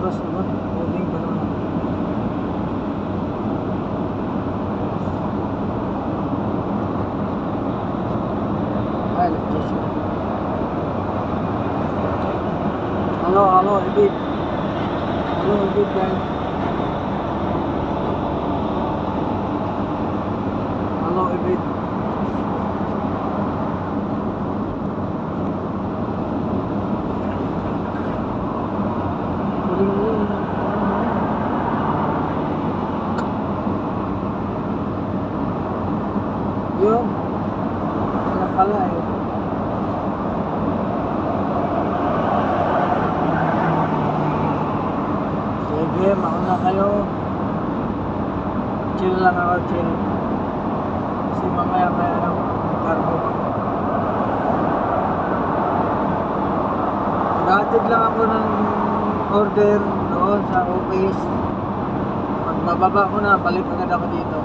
oras na ba? Loading pa naman. Alas 10 na. Halo, Ibig. Halo, Ibig guys. Halo, Ibig. Yun. Kaya pala eh. Sige, mauna kayo. Chill lang ako, chill. Kasi mamaya may cargo. Nag-atid lang ako ng order doon sa office. Pag mababa ko na, balik agad ako dito.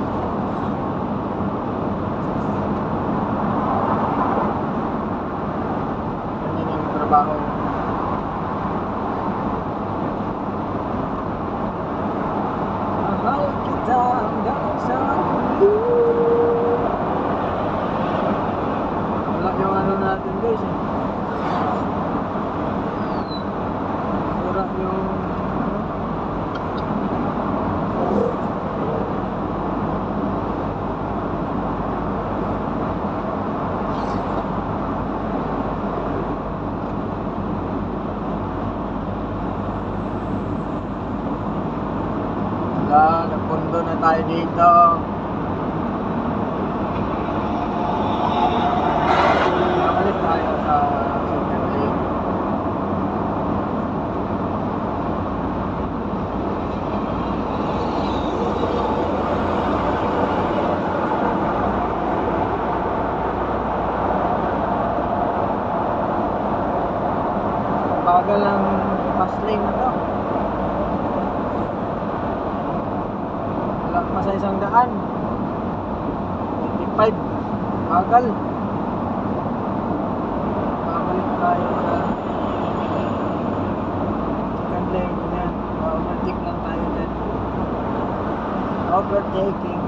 Ganyan yung trabaho. Mahal kita hanggang sa dulo. Wala yung ano natin guys eh. Sura yung nagpundo na tayo dito. Nakalit tayo sa second lane. Bagal ang fast lane na to. Pa sa 100 25 bagal. Babalik tayo sa second lane yan. Overtake lang tayo dyan. Overtaking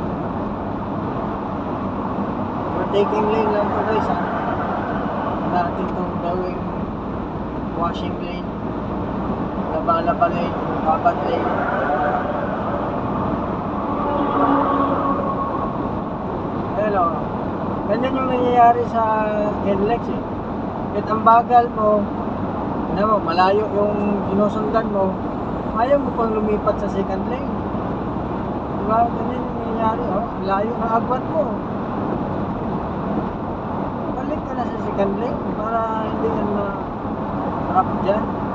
lane lang to guys ha. Natin itong gawing washing lane, laba-laba lane, babad lane. Hello. Ganyan yung nangyayari sa NLEX eh. Kahit ang bagal mo, ano mo, malayo yung sinusundan mo, ayaw mo pang lumipat sa second lane. Diba? Ganyan yung nangyayari, oh. Layo na agwat mo. Balik ka na sa second lane para hindi ka na trap dyan.